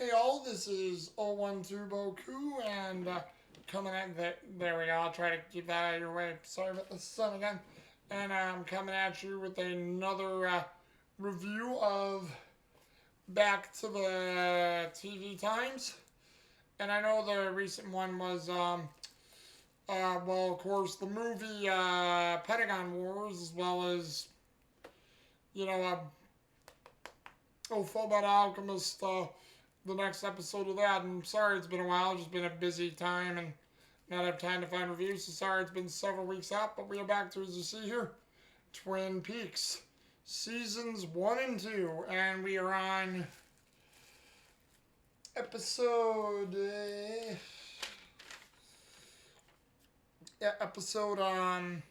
Hey all, this is 01 Boku, and coming at there we go. I'll try to keep that out of your way. Sorry about the sun again. And I'm coming at you with another review of Back to the TV Times. And I know the recent one was, well, of course, the movie Pentagon Wars, as well as, you know, Full Metal Alchemist, the next episode of that. And sorry it's been a while, it's just been a busy time and not have time to find reviews. So sorry it's been several weeks out, but we are back to, as you see here, Twin Peaks seasons 1 and 2, and we are on episode episode let's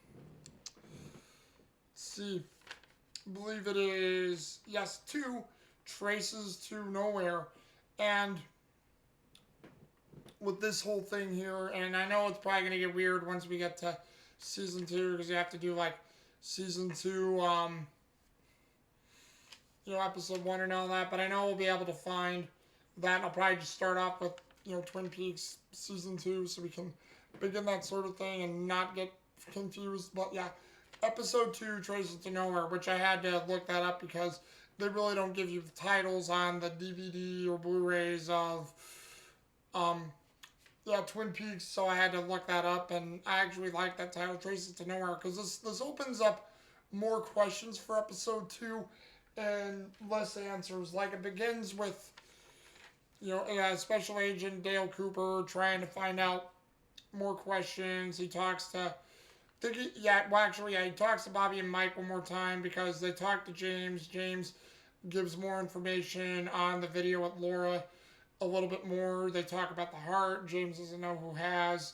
see, I believe it is, yes, 2, Traces to Nowhere. And with this whole thing here, and I know it's probably going to get weird once we get to season 2, because you have to do like season 2, episode 1 and all that, but I know we'll be able to find that. I'll probably just start off with, Twin Peaks season 2, so we can begin that sort of thing and not get confused. But yeah, episode 2, Traces to Nowhere, which I had to look that up because they really don't give you the titles on the DVD or Blu-rays of, Twin Peaks, so I had to look that up, and I actually like that title, Traces to Nowhere, because this opens up more questions for episode 2 and less answers. Like, it begins with, Special Agent Dale Cooper trying to find out more questions. He talks to, he talks to Bobby and Mike one more time because they talk to James. James gives more information on the video with Laura a little bit more. They talk about the heart. James doesn't know who has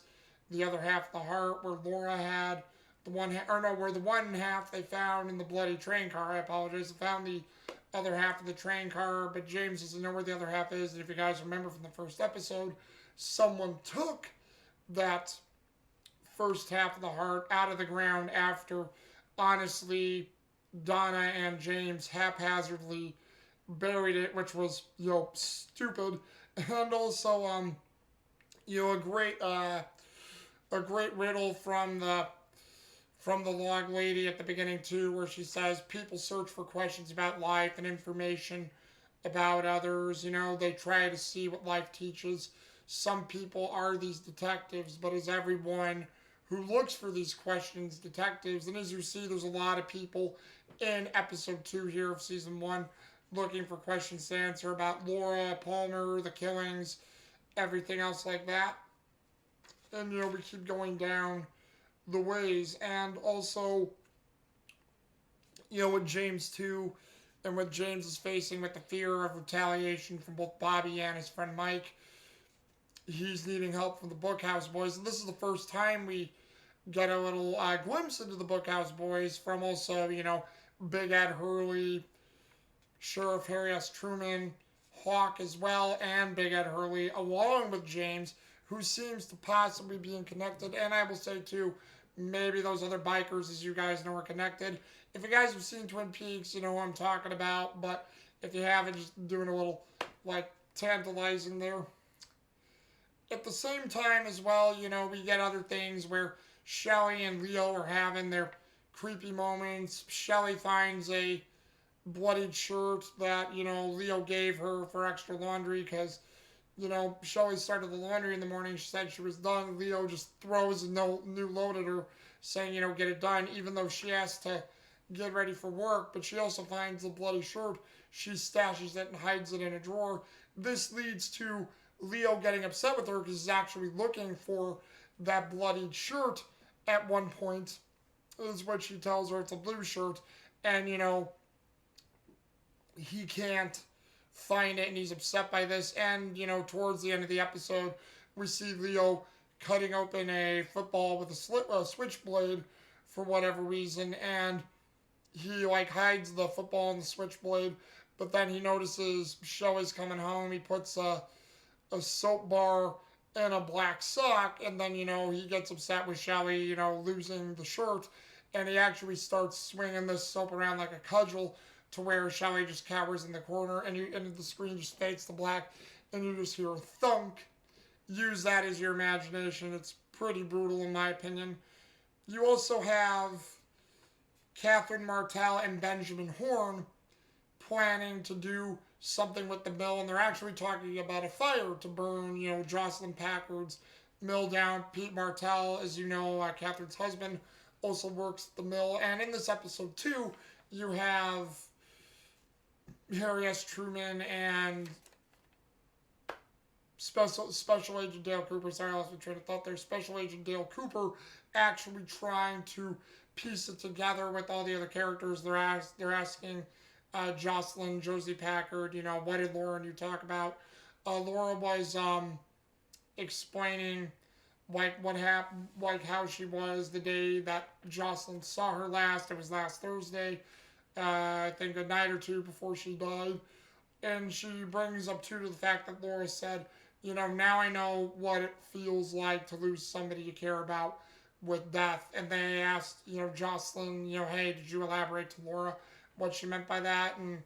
the other half of the heart, where Laura had where the one half they found in the bloody train car. I apologize. They found the other half of the train car, but James doesn't know where the other half is. And if you guys remember from the first episode, someone took that first half of the heart out of the ground after, honestly, Donna and James haphazardly buried it, which was, stupid. And also, a great riddle from the log lady at the beginning too, where she says people search for questions about life and information about others. They try to see what life teaches. Some people are these detectives, but is everyone who looks for these questions detectives? And as you see, there's a lot of people in episode 2 here of season 1 looking for questions to answer about Laura Palmer, the killings, everything else like that. And we keep going down the ways. And also, with James too, and what James is facing with the fear of retaliation from both Bobby and his friend Mike, he's needing help from the Bookhouse Boys. And this is the first time we get a little glimpse into the Bookhouse Boys from also, Big Ed Hurley, Sheriff Harry S. Truman, Hawk as well, and Big Ed Hurley, along with James, who seems to possibly be connected. And I will say too, maybe those other bikers, as you guys know, are connected. If you guys have seen Twin Peaks, you know who I'm talking about. But if you haven't, just doing a little, tantalizing there. At the same time as well, we get other things where Shelly and Leo are having their creepy moments. Shelly finds a bloodied shirt that, Leo gave her for extra laundry because, Shelly started the laundry in the morning. She said she was done. Leo just throws a new load at her saying, get it done, even though she has to get ready for work. But she also finds the bloody shirt. She stashes it and hides it in a drawer. This leads to Leo getting upset with her because he's actually looking for that bloodied shirt at one point, is what she tells her. It's a blue shirt. And, he can't find it, and he's upset by this. And, towards the end of the episode, we see Leo cutting open a football with a switchblade for whatever reason, and he, hides the football and the switchblade, but then he notices Shelly's coming home. He puts a soap bar in a black sock, and then, he gets upset with Shelly, losing the shirt, and he actually starts swinging this soap around like a cudgel to where Shelly just cowers in the corner, and the screen just fades to black, and you just hear a thunk. Use that as your imagination. It's pretty brutal, in my opinion. You also have Catherine Martell and Benjamin Horn planning to do something with the mill, and they're actually talking about a fire to burn, Jocelyn Packard's mill down. Pete Martell, as you know, Catherine's husband, also works at the mill. And in this episode, too, you have Harry S. Truman and Special Agent Dale Cooper. Sorry, I lost my train of thought there. Special Agent Dale Cooper actually trying to piece it together with all the other characters. They're asking Jocelyn, Josie Packard, what did Laura and you talk about? Laura was explaining what happened, how she was the day that Jocelyn saw her last. It was last Thursday, I think a night or two before she died. And she brings up too to the fact that Laura said, now I know what it feels like to lose somebody you care about with death. And they asked, Jocelyn, hey, did you elaborate to Laura what she meant by that? And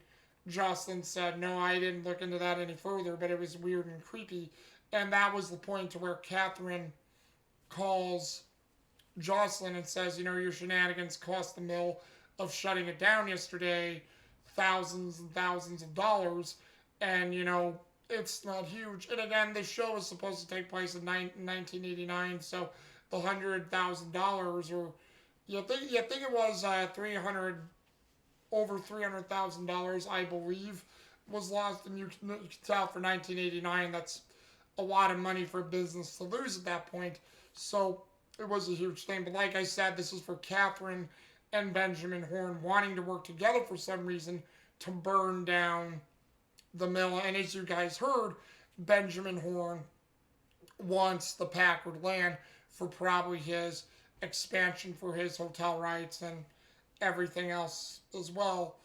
Jocelyn said, no, I didn't look into that any further, but it was weird and creepy. And that was the point to where Catherine calls Jocelyn and says, your shenanigans cost the mill of shutting it down yesterday thousands and thousands of dollars. And, it's not huge. And again, this show is supposed to take place in 1989, so the $100,000 or you think it was over $300,000, I believe, was lost. And you can tell for 1989, that's a lot of money for a business to lose at that point. So it was a huge thing. But like I said, this is for Catherine and Benjamin Horn wanting to work together for some reason to burn down the mill. And as you guys heard, Benjamin Horn wants the Packard land for probably his expansion for his hotel rights and everything else as well.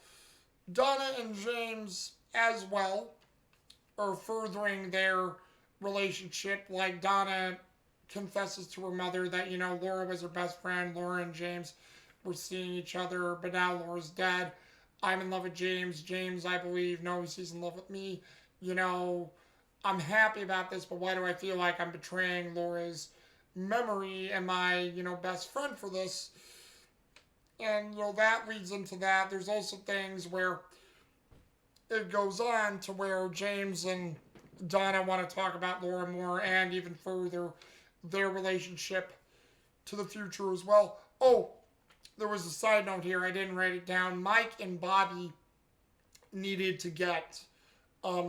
Donna and James as well are furthering their relationship. Like Donna confesses to her mother that, Laura was her best friend. Laura and James were seeing each other, but now Laura's dead. I'm in love with James. James, I believe, knows he's in love with me. I'm happy about this, but why do I feel like I'm betraying Laura's memory and my, best friend for this? And, that leads into that. There's also things where it goes on to where James and Donna want to talk about Laura more and even further their relationship to the future as well. Oh, there was a side note here. I didn't write it down. Mike and Bobby needed to get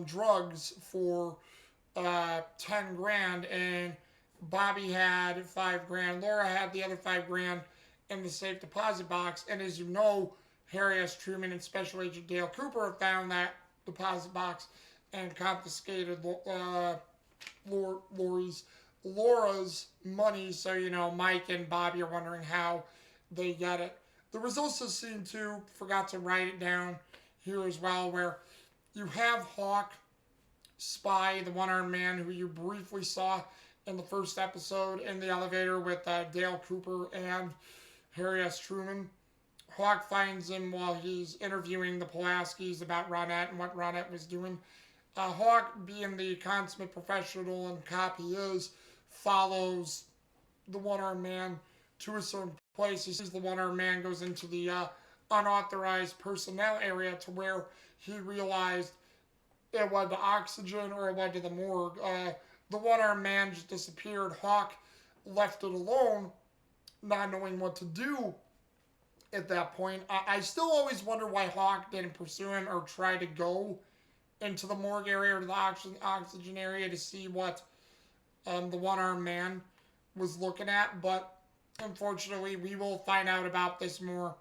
drugs for 10 grand, and Bobby had 5 grand. Laura had the other 5 grand in the safe deposit box. And as you know, Harry S. Truman and Special Agent Dale Cooper found that deposit box and confiscated Laura's money. So, Mike and Bobby are wondering how they get it. There was also a scene too, forgot to write it down here as well, where you have Hawk spy the one-armed man who you briefly saw in the first episode in the elevator with Dale Cooper and Harry S. Truman. Hawk finds him while he's interviewing the Pulaskis about Ronette and what Ronette was doing. Hawk, being the consummate professional and cop he is, follows the one-armed man to a certain place. He sees the one-armed man goes into the unauthorized personnel area to where he realized it led to oxygen or it led to the morgue. The one-armed man just disappeared. Hawk left it alone, not knowing what to do at that point. I still always wonder why Hawk didn't pursue him or try to go into the morgue area or the oxygen area to see what the one-armed man was looking at. But unfortunately, we will find out about this more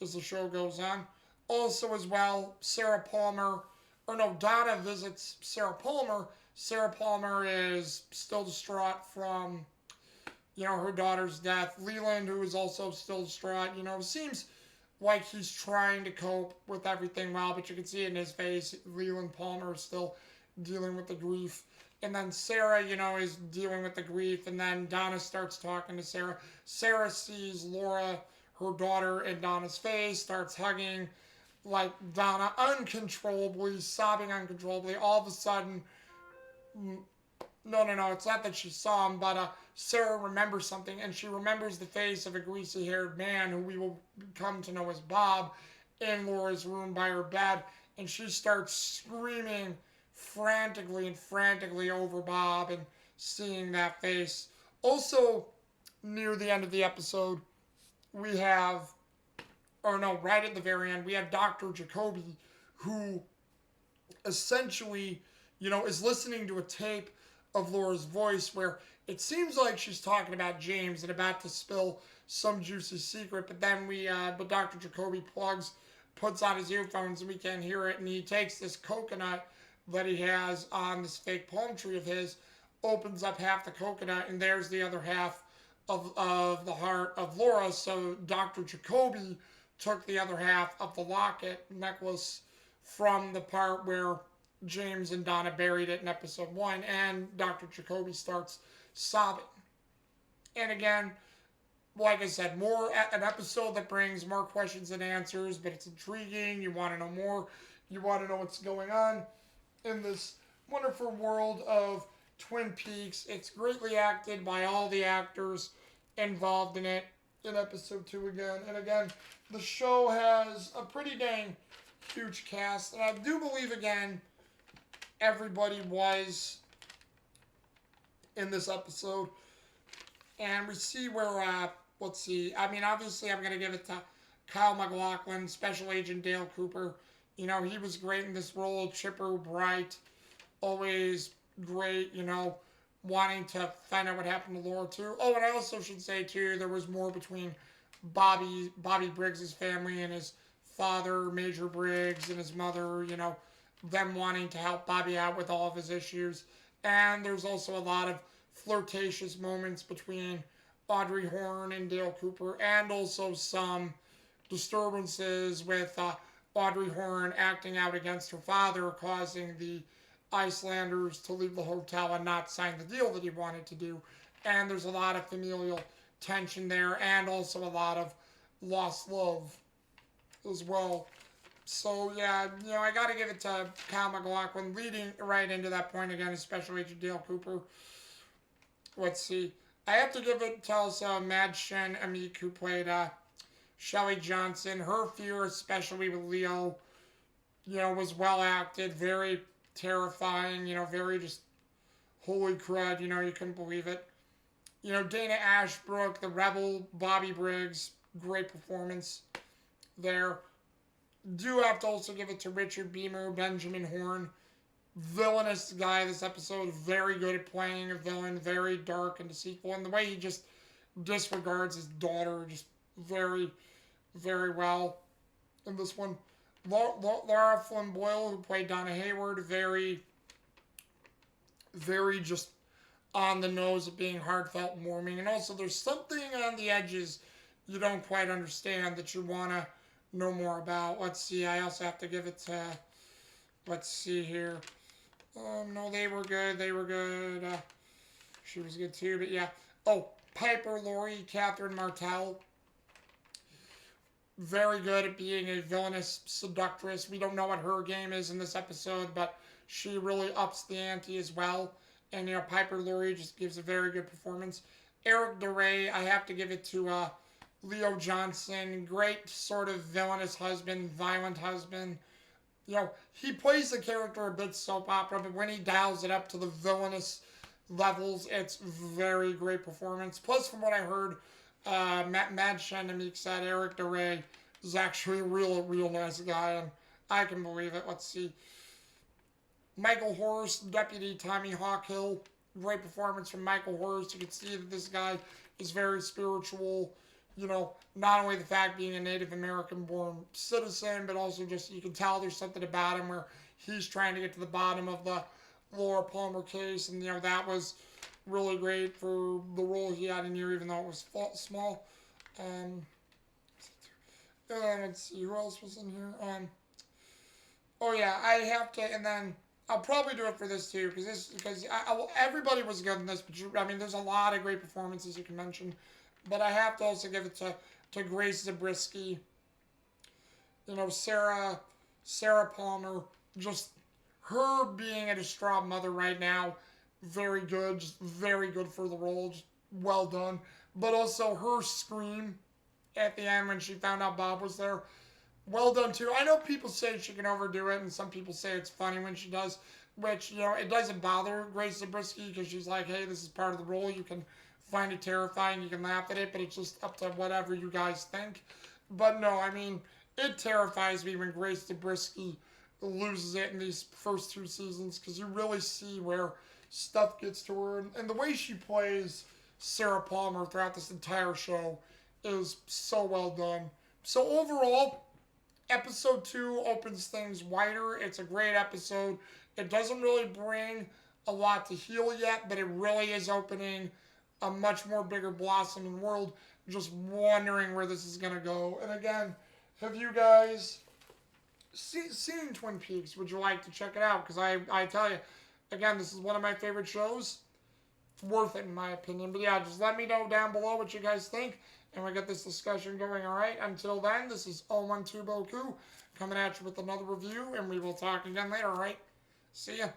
as the show goes on. Also as well, Donna visits Sarah Palmer. Sarah Palmer is still distraught from, her daughter's death. Leland, who is also still distraught, seems like he's trying to cope with everything well, but you can see it in his face. Leland Palmer is still dealing with the grief. And then Sarah, is dealing with the grief. And then Donna starts talking to Sarah. Sarah sees Laura, her daughter, in Donna's face, starts hugging like Donna uncontrollably, sobbing uncontrollably. All of a sudden, No. It's not that she saw him, but Sarah remembers something, and she remembers the face of a greasy-haired man who we will come to know as Bob in Laura's room by her bed, and she starts screaming frantically over Bob and seeing that face. Also, near the end of the episode, we have, or no, right at the very end, we have Dr. Jacoby, who essentially, is listening to a tape of Laura's voice where it seems like she's talking about James and about to spill some juicy secret, but then but Dr. Jacoby puts on his earphones and we can't hear it, and he takes this coconut that he has on this fake palm tree of his, opens up half the coconut, and there's the other half of the heart of Laura. So Dr. Jacoby took the other half of the locket necklace from the part where James and Donna buried it in episode 1, and Dr. Jacoby starts sobbing. And again, like I said, an episode that brings more questions than answers, but it's intriguing. You want to know more. You want to know what's going on in this wonderful world of Twin Peaks. It's greatly acted by all the actors involved in it in episode 2 again. And again, the show has a pretty dang huge cast. And I do believe, again, everybody was in this episode. And we see where, let's see. I mean, obviously, I'm going to give it to Kyle MacLachlan, Special Agent Dale Cooper. He was great in this role. Chipper, bright, always great, wanting to find out what happened to Laura, too. Oh, and I also should say, too, there was more between Bobby Briggs' family and his father, Major Briggs, and his mother, them wanting to help Bobby out with all of his issues. And there's also a lot of flirtatious moments between Audrey Horne and Dale Cooper, and also some disturbances with Audrey Horne acting out against her father, causing the Icelanders to leave the hotel and not sign the deal that he wanted to do. And there's a lot of familial tension there, and also a lot of lost love as well. So, yeah, I got to give it to Kyle MacLachlan, leading right into that point again, as Special Agent Dale Cooper. Let's see. I have to give it to also Madchen Amick, who played Shelley Johnson. Her fear, especially with Leo, was well acted, very terrifying, very just holy crud, you couldn't believe it. Dana Ashbrook, the rebel, Bobby Briggs, great performance there. Do have to also give it to Richard Beamer, Benjamin Horne. Villainous guy this episode, very good at playing a villain, very dark and deceitful, and the way he just disregards his daughter just very, very well in this one. Laura Flynn Boyle, who played Donna Hayward, very, very just on the nose of being heartfelt and warming. And also, there's something on the edges you don't quite understand that you want to know more about. Let's see, I also have to give it to, let's see here. No, they were good. She was good too, but yeah. Oh, Piper Laurie, Catherine Martell. Very good at being a villainous seductress. We don't know what her game is in this episode, but she really ups the ante as well. And, Piper Laurie just gives a very good performance. Eric DeRay, I have to give it to Leo Johnson. Great sort of villainous husband, violent husband. He plays the character a bit soap opera, but when he dials it up to the villainous levels, it's very great performance. Plus, from what I heard, Madchen Amick said Eric DeRay is actually a real nice guy, and I can believe it. Let's see. Michael Horst, Deputy Tommy Hawkhill. Great performance from Michael Horst. You can see that this guy is very spiritual. Not only the fact being a Native American born citizen, but also just you can tell there's something about him where he's trying to get to the bottom of the Laura Palmer case, and that was really great for the role he had in here, even though it was small. Let's see who else was in here. Oh yeah, I have to, and then I'll probably do it for this too, because everybody was good in this, but there's a lot of great performances you can mention. But I have to also give it to Grace Zabriskie. Sarah Palmer, just her being a distraught mother right now, very good, just very good for the role, just well done. But also her scream at the end when she found out Bob was there, well done too. I know people say she can overdo it, and some people say it's funny when she does, which, you know, it doesn't bother Grace Zabriskie because she's like, hey, this is part of the role. You can find it terrifying, you can laugh at it, but it's just up to whatever you guys think. But no, I mean, it terrifies me when Grace Zabriskie loses it in these first two seasons because you really see where stuff gets to her, and the way she plays Sarah Palmer throughout this entire show is so well done. So overall, episode 2 opens things wider. It's a great episode. It doesn't really bring a lot to heal yet, but it really is opening a much more bigger blossoming world. Just wondering where this is going to go. And again, have you guys seen Twin Peaks? Would you like to check it out? Because I tell you, again, this is one of my favorite shows. Worth it in my opinion. But yeah, just let me know down below what you guys think, and we'll get this discussion going, alright? Until then, this is 012 Boku coming at you with another review, and we will talk again later, alright? See ya.